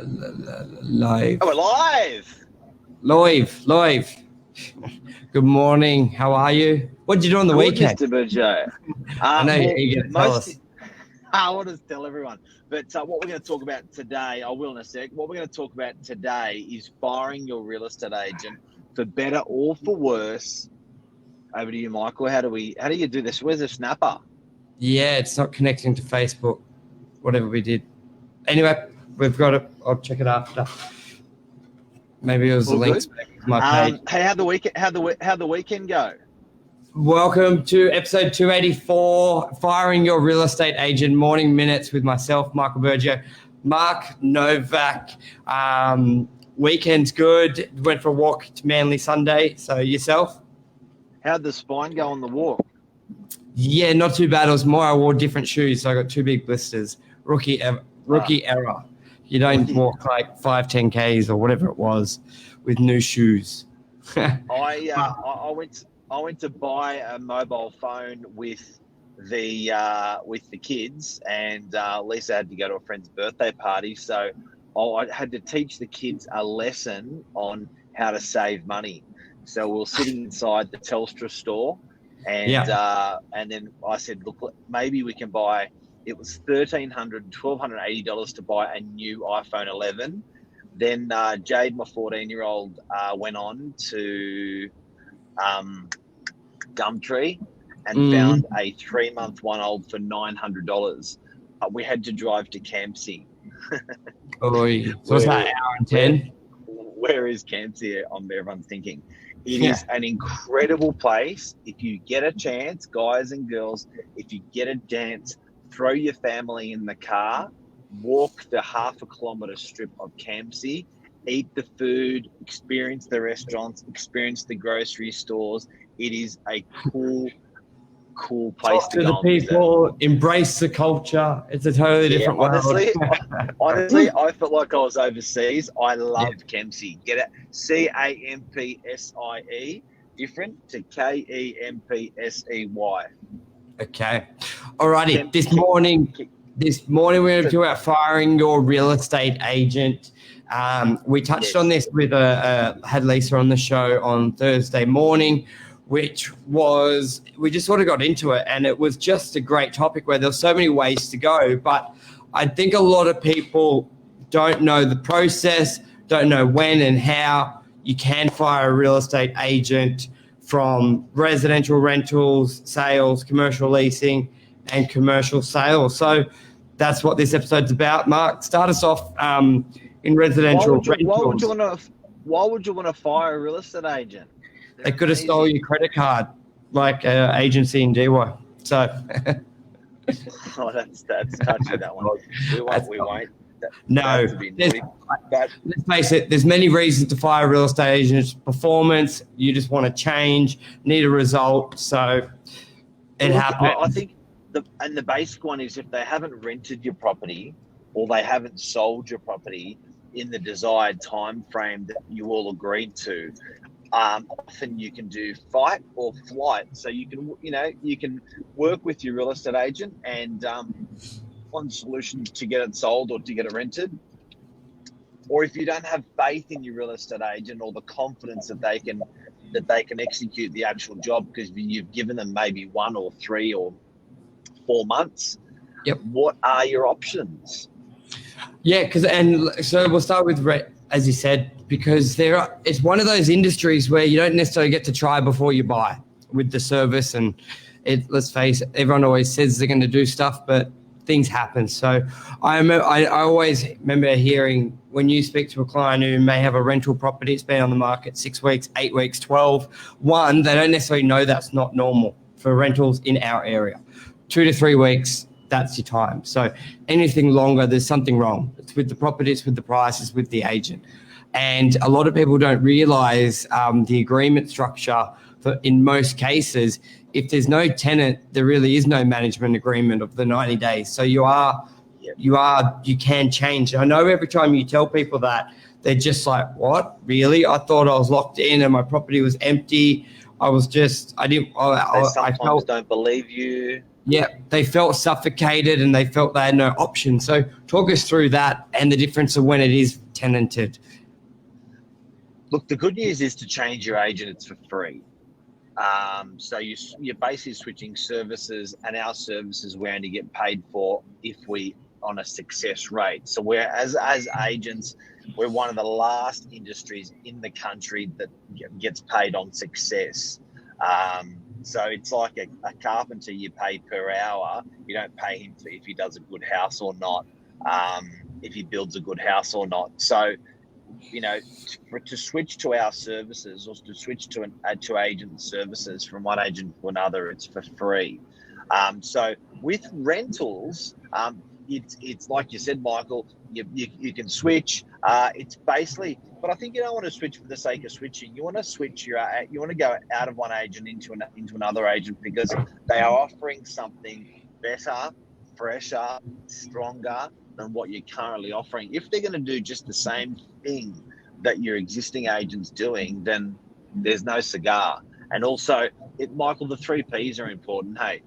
Live. Oh, we're live. Live. Good morning. How are you? What did you do on the weekend? Mr. BURGIO. I know you're going to tell us. I want to tell everyone. But what we're going to talk about today, I will in a sec. What we're going to talk about today is firing your real estate agent for better or for worse. Over to you, Michael. How do you do this? Where's the snapper? Yeah, it's not connecting to Facebook. Whatever we did. Anyway, we've got it. I'll check it after. Maybe it was the links to my page. Hey, how'd the weekend go? Welcome to episode 284, Firing Your Real Estate Agent Morning Minutes with myself, Michael BURGIO, Mark Novak. Weekend's good. Went for a walk to Manly Sunday. So yourself? How'd the spine go on the walk? Yeah, not too bad. It was more I wore different shoes, so I got two big blisters. Rookie error. You don't walk like 5-10 Ks or whatever it was with new shoes. I went to buy a mobile phone with the kids, and Lisa had to go to a friend's birthday party, so I had to teach the kids a lesson on how to save money. So we were sitting inside the Telstra store, and then I said, look, maybe we can buy. It was $1,280 to buy a new iPhone 11. Then Jade, my 14-year-old, went on to Gumtree and found a 3-month one-old for $900. We had to drive to Campsie. So it's about an hour and 10. Where is Campsie? Everyone's thinking. It is an incredible place. If you get a chance, guys and girls, if you get a chance, throw your family in the car, walk the half-a-kilometre strip of Campsie, eat the food, experience the restaurants, experience the grocery stores. It is a cool place to go. Talk to the people, embrace the culture. It's a totally different world. Honestly, I felt like I was overseas. I loved Campsie. Get it? Campsie, different to Kempsey. Okay. Alrighty. This morning we're going to talk about firing your real estate agent. We touched on this with had Lisa on the show on Thursday morning, which was, we just sort of got into it, and it was just a great topic where there's so many ways to go. But I think a lot of people don't know the process, don't know when and how you can fire a real estate agent from residential rentals, sales, commercial leasing, and commercial sales. So that's what this episode's about. Mark, start us off in residential rentals. Why would you want to fire a real estate agent? They could have stole your credit card, like agency in DY. So. That's touchy, that one. We won't. No. Let's face it, there's many reasons to fire a real estate agent's performance. You just want to change, need a result. So it happens. I think the basic one is if they haven't rented your property or they haven't sold your property in the desired time frame that you all agreed to, often you can do fight or flight. So you can work with your real estate agent and find solutions to get it sold or to get it rented. Or if you don't have faith in your real estate agent or the confidence that they can execute the actual job because you've given them maybe 1 or 3 or 4 months. Yep. What are your options? Yeah, so we'll start with, as you said, because it's one of those industries where you don't necessarily get to try before you buy with the service. And let's face it, everyone always says they're going to do stuff, but things happen. So I always remember hearing when you speak to a client who may have a rental property, it's been on the market 6 weeks, 8 weeks, 12. One, they don't necessarily know that's not normal for rentals in our area. 2 to 3 weeks, that's your time. So anything longer, there's something wrong. It's with the property, it's with the price, it's with the agent. And a lot of people don't realize the agreement structure in most cases. If there's no tenant, there really is no management agreement of the 90 days. So you can change. I know every time you tell people that, they're just like, what? Really? I thought I was locked in and my property was empty. I sometimes don't believe you. Yeah, they felt suffocated and they felt they had no option. So talk us through that and the difference of when it is tenanted. Look, the good news is to change your agent, it's for free. So you're basically switching services, and our services we only get paid for if we on a success rate. So we're as agents, we're one of the last industries in the country that gets paid on success. So it's like a carpenter, you pay per hour. You don't pay him for if he does a good house or not, if he builds a good house or not. So, to switch to our services or to switch to agent services from one agent to another, it's for free. So with rentals, it's like you said, Michael, you can switch. It's basically, but I think you don't want to switch for the sake of switching. You want to switch you want to go out of one agent into another agent because they are offering something better, fresher, stronger than what you're currently offering. If they're going to do just the same thing that your existing agent's doing, then there's no cigar. And also, Michael, the 3 Ps are important. Hey.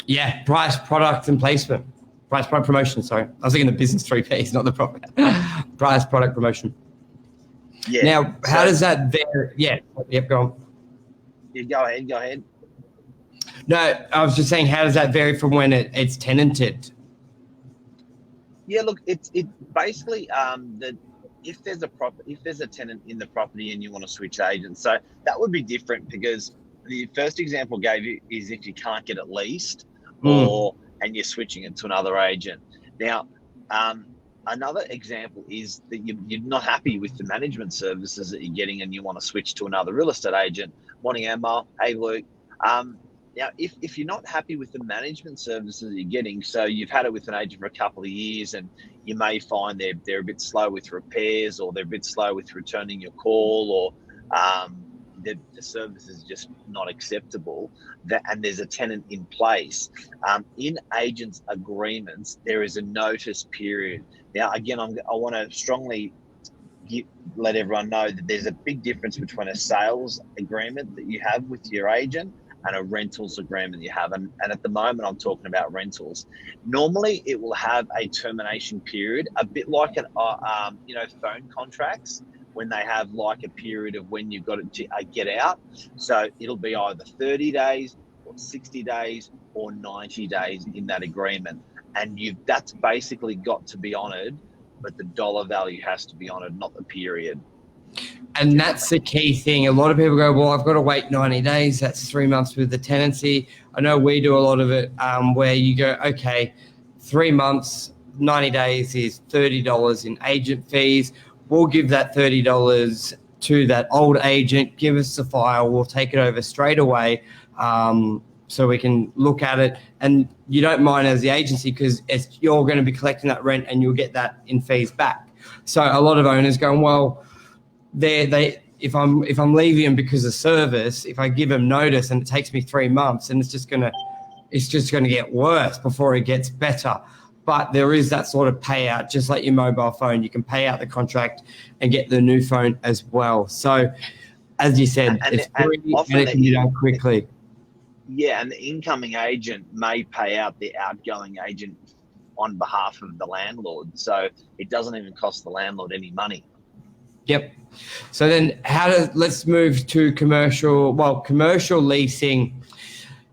Yeah, price, product, and placement. Price, product, promotion. Sorry, I was thinking the business 3 Ps, not the product. Price, product, promotion. Yeah. Now, how does that vary? Yeah. Yep. Go on. Yeah, go ahead. No, I was just saying, how does that vary from when it's tenanted? Yeah, look, it basically if there's a tenant in the property and you want to switch agents, so that would be different because the first example I gave you is if you can't get it leased and you're switching it to another agent. Now, another example is that you're not happy with the management services that you're getting and you want to switch to another real estate agent. Morning, Emma. Hey, Luke. Now, if you're not happy with the management services that you're getting, so you've had it with an agent for a couple of years and you may find they're a bit slow with repairs or they're a bit slow with returning your call or the service is just not acceptable, and there's a tenant in place. In agents' agreements, there is a notice period. Now, again, I want to strongly let everyone know that there's a big difference between a sales agreement that you have with your agent and a rentals agreement you have. And at the moment, I'm talking about rentals. Normally, it will have a termination period, a bit like phone contracts, when they have like a period of when you've got it to get out. So it'll be either 30 days or 60 days or 90 days in that agreement. And that's basically got to be honoured, but the dollar value has to be honoured, not the period. And that's the key thing. A lot of people go, well, I've got to wait 90 days. That's 3 months with the tenancy. I know we do a lot of it where you go, okay, 3 months, 90 days is $30 in agent fees. We'll give that $30 to that old agent, give us the file, we'll take it over straight away so we can look at it. And you don't mind as the agency because you're going to be collecting that rent and you'll get that in fees back. So a lot of owners going, well, if I'm leaving them because of service, if I give them notice and it takes me 3 months, and it's just gonna get worse before it gets better. But there is that sort of payout, just like your mobile phone. You can pay out the contract and get the new phone as well. So, as you said, it's free and it can be done quickly. Yeah, and the incoming agent may pay out the outgoing agent on behalf of the landlord. So it doesn't even cost the landlord any money. Yep. So then let's move to commercial. Well, commercial leasing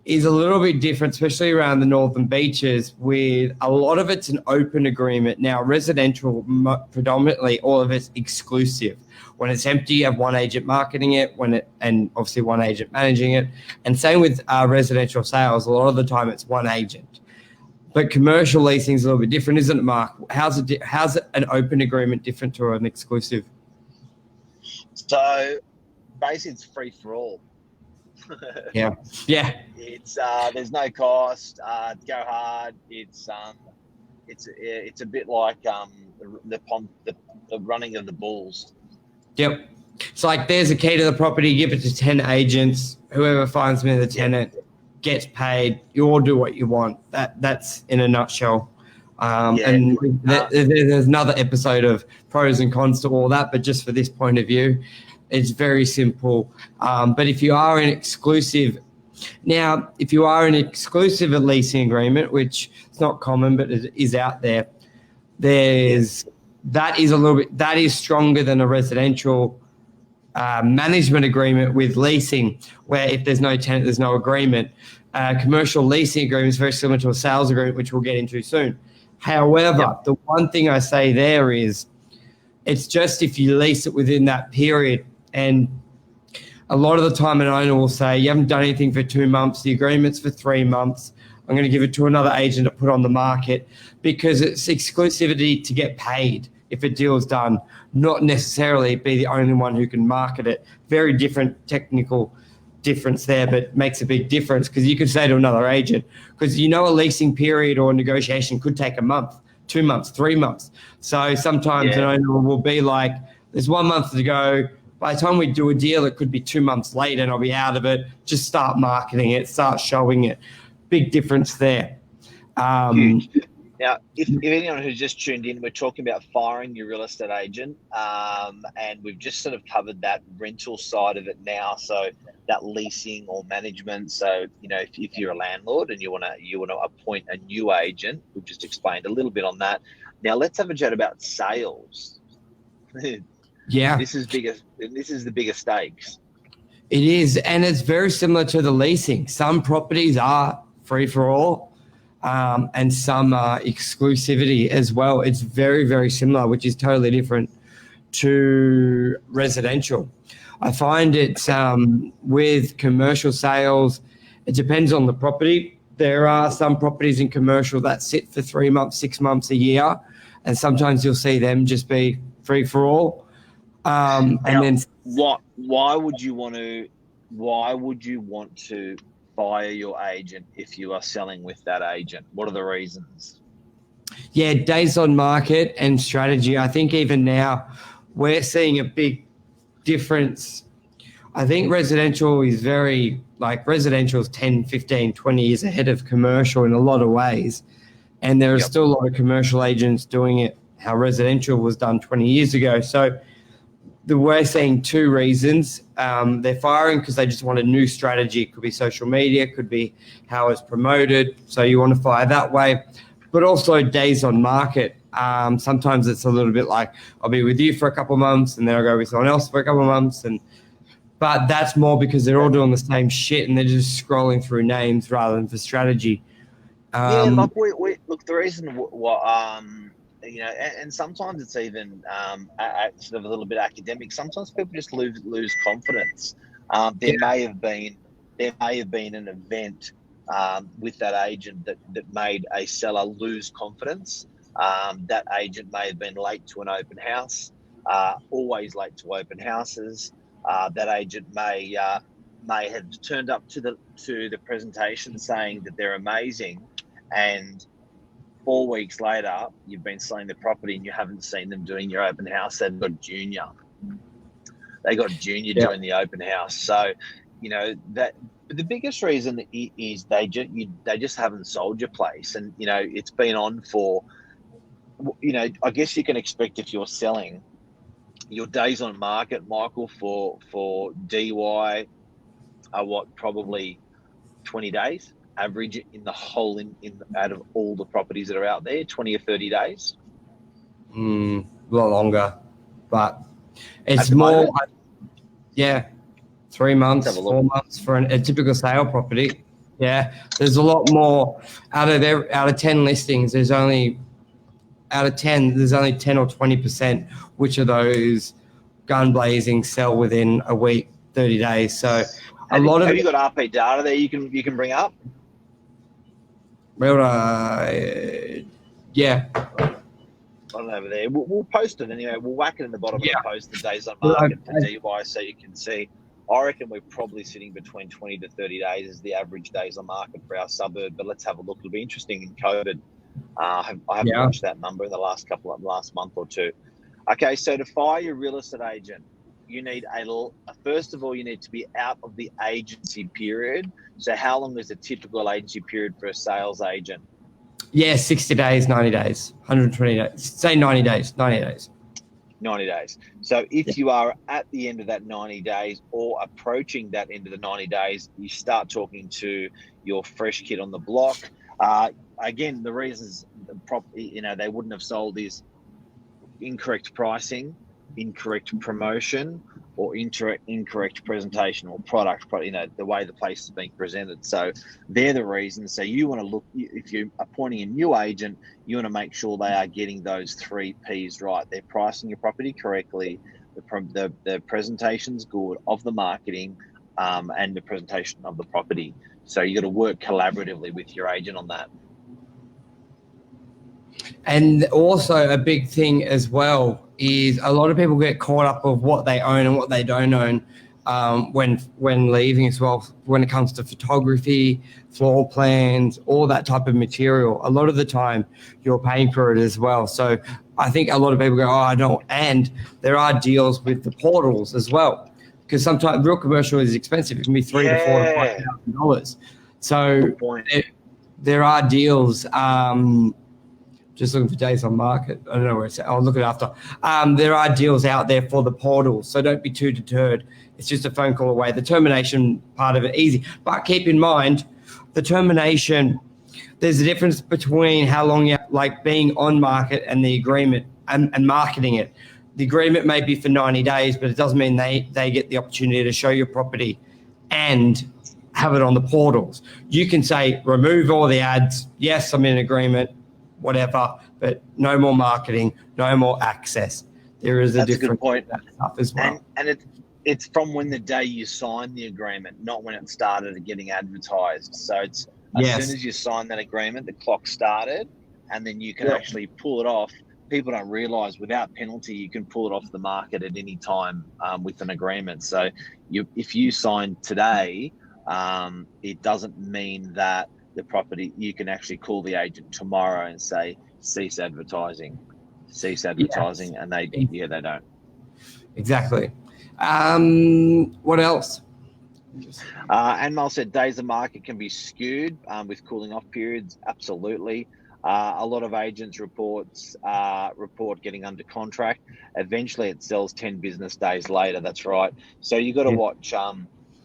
is a little bit different, especially around the northern beaches, with a lot of it's an open agreement. Now, residential, predominantly, all of it's exclusive. When it's empty, you have one agent marketing it, and obviously one agent managing it. And same with residential sales, a lot of the time it's one agent. But commercial leasing is a little bit different, isn't it, Mark? How's an open agreement different to an exclusive? So basically it's free for all. Yeah. It's there's no cost. Go hard. It's a bit like the running of the bulls. Yep. It's like there's a key to the property. Give it to 10 agents. Whoever finds me the tenant gets paid. You all do what you want. That's in a nutshell. There's another episode of pros and cons to all that, but just for this point of view, It's very simple. But if you are an exclusive leasing agreement, which is not common, but it is out there, that is stronger than a residential management agreement with leasing, where if there's no tenant, there's no agreement. Commercial leasing agreement is very similar to a sales agreement, which we'll get into soon. However, the one thing I say there is it's just if you lease it within that period. And a lot of the time an owner will say, you haven't done anything for 2 months, the agreement's for 3 months, I'm going to give it to another agent to put on the market, because it's exclusivity to get paid if a deal's done, not necessarily be the only one who can market it. Very different technical difference there, but makes a big difference, because you could say to another agent, because a leasing period or negotiation could take a month, 2 months, 3 months. So sometimes an owner will be like, there's 1 month to go. By the time we do a deal, it could be 2 months later and I'll be out of it. Just start marketing it, start showing it. Big difference there. Huge. Now, if anyone who's just tuned in, we're talking about firing your real estate agent, and we've just sort of covered that rental side of it now. So that leasing or management. So if you're a landlord and you want to appoint a new agent, we've just explained a little bit on that. Now let's have a chat about sales. Yeah, this is the biggest stakes. It is, and it's very similar to the leasing. Some properties are free for all. And some exclusivity as well. It's very, very similar, which is totally different to residential. I find it's with commercial sales, it depends on the property. There are some properties in commercial that sit for 3 months, 6 months, a year, and sometimes you'll see them just be free for all. And then why would you want to fire your agent if you are selling with that agent? What are the reasons? Yeah, days on market and strategy. I think even now we're seeing a big difference. I think residential is 10, 15, 20 years ahead of commercial in a lot of ways. And there are still a lot of commercial agents doing it how residential was done 20 years ago. So we're seeing 2 reasons. They're firing because they just want a new strategy. It could be social media, it could be how it's promoted. So you want to fire that way. But also days on market. Sometimes it's a little bit like, I'll be with you for a couple of months and then I'll go with someone else for a couple of months. But that's more because they're all doing the same shit and they're just scrolling through names rather than for strategy. Look, the reason and sometimes it's even sort of a little bit academic. Sometimes people just lose confidence. There may have been an event with that agent that made a seller lose confidence. That agent may have been late to an open house, always late to open houses. That agent may have turned up to the presentation saying that they're amazing, and 4 weeks later, you've been selling the property and you haven't seen them doing your open house. They've got junior. They got junior doing the open house. So, that. But the biggest reason is they just haven't sold your place, and it's been on for. I guess you can expect if you're selling, your days on market, Michael, for DY are probably 20 days. Average in the whole out of all the properties that are out there, 20 or 30 days? A lot longer, but it's more, 3 months, 4 months for a typical sale property. Yeah, there's a lot more out of 10 listings. There's only 10 or 20%, which of those gun blazing sell within a week, 30 days. So have you got RP data there you can bring up? Yeah. On over there. We'll post it anyway. We'll whack it in the bottom of the post, the days on market for DY, so you can see. I reckon we're probably sitting between 20 to 30 days as the average days on market for our suburb. But let's have a look. It'll be interesting in COVID. I haven't watched that number in the last month or two. Okay, so to fire your real estate agent, you need first of all, you need to be out of the agency period. So how long is a typical agency period for a sales agent? Yeah, 60 days, 90 days, 120 days. Say 90 days, 90 days. 90 days. So if Yeah. you are at the end of that 90 days or approaching that end of the 90 days, you start talking to your fresh kid on the block. Again, the reasons they wouldn't have sold is incorrect pricing, incorrect promotion, or incorrect presentation or product, the way the place is being presented. So they're the reasons. So you want to look, if you're appointing a new agent, you want to make sure they are getting those 3 Ps right. They're pricing your property correctly, the presentation's good of the marketing, and the presentation of the property. So you got to work collaboratively with your agent on that. And also a big thing as well is a lot of people get caught up of what they own and what they don't own when leaving as well. When it comes to photography, floor plans, all that type of material, a lot of the time you're paying for it as well. So I think a lot of people go, oh, I don't. And there are deals with the portals as well, because sometimes real commercial is expensive. It can be $3,000 to $4,000 to $5,000. So there are deals. Just looking for days on market. I don't know where it's at. I'll look it after. There are deals out there for the portals, so don't be too deterred. It's just a phone call away. The termination part of it, easy. But keep in mind, the termination, there's a difference between how long you like being on market and the agreement and marketing it. The agreement may be for 90 days, but it doesn't mean they get the opportunity to show your property and have it on the portals. You can say, remove all the ads. Yes, I'm in agreement. Whatever, but no more marketing, no more access. There is a different point stuff as well. And it's from when the day you sign the agreement, not when it started getting advertised. So it's as soon as you sign that agreement, the clock started, and then you can actually pull it off. People don't realise without penalty, you can pull it off the market at any time with an agreement. So if you sign today, it doesn't mean that the property, you can actually call the agent tomorrow and say cease advertising, and they don't. Exactly. What else? And Mel said days of market can be skewed with cooling off periods. Absolutely. A lot of agents report getting under contract. Eventually it sells 10 business days later. That's right. So you got to watch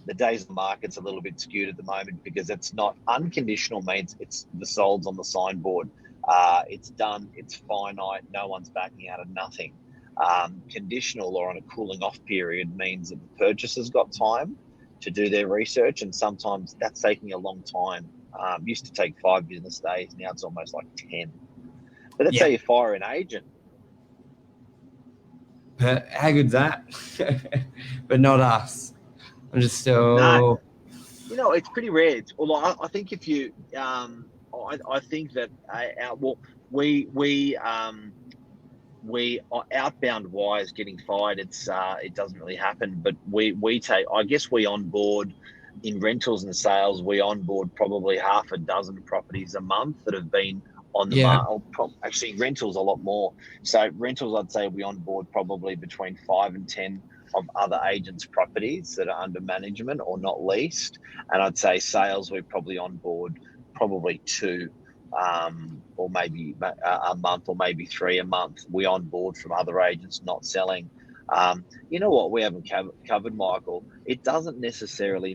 the days of the market's a little bit skewed at the moment because it's not unconditional, means it's the solds on the signboard. It's done, it's finite, no one's backing out of nothing. Conditional or on a cooling off period means that the purchaser's got time to do their research, and sometimes that's taking a long time. Used to take 5 business days, now it's almost like 10. But that's how you fire an agent. How good's that? But not us. I'm just still. No. It's pretty rare. I think if you, I think that we outbound wires getting fired. It doesn't really happen. But we take. I guess we onboard in rentals and sales. We onboard probably half a dozen properties a month that have been on the market. Actually, rentals a lot more. So rentals, I'd say we onboard probably between 5 and 10 of other agents' properties that are under management or not leased. And I'd say sales, we probably onboard probably 2 or maybe a month, or maybe 3 a month. We onboard from other agents not selling. You know what we haven't covered, Michael? It doesn't necessarily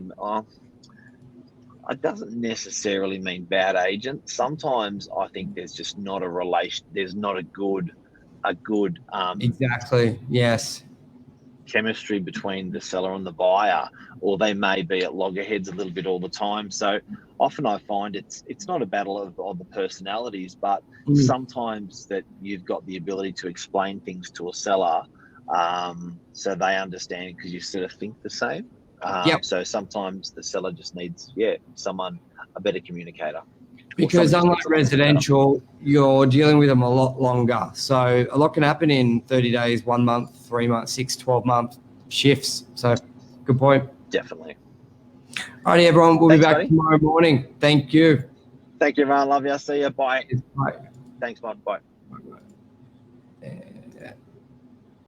mean bad agent. Sometimes I think there's just not a relation. There's not a good exactly. Yes. chemistry between the seller and the buyer, or they may be at loggerheads a little bit all the time. So often I find it's not a battle of the personalities, but sometimes that you've got the ability to explain things to a seller so they understand, because you sort of think the same. So sometimes the seller just needs a better communicator. Because unlike residential, you're dealing with them a lot longer. So a lot can happen in 30 days, 1 month, 3 months, 6, 12 month shifts. So good point. Definitely. All right, everyone. We'll be back buddy. tomorrow morning. Thank you. Thank you, man. Love you. See you. Bye. Bye. Thanks, man. Bye. Bye.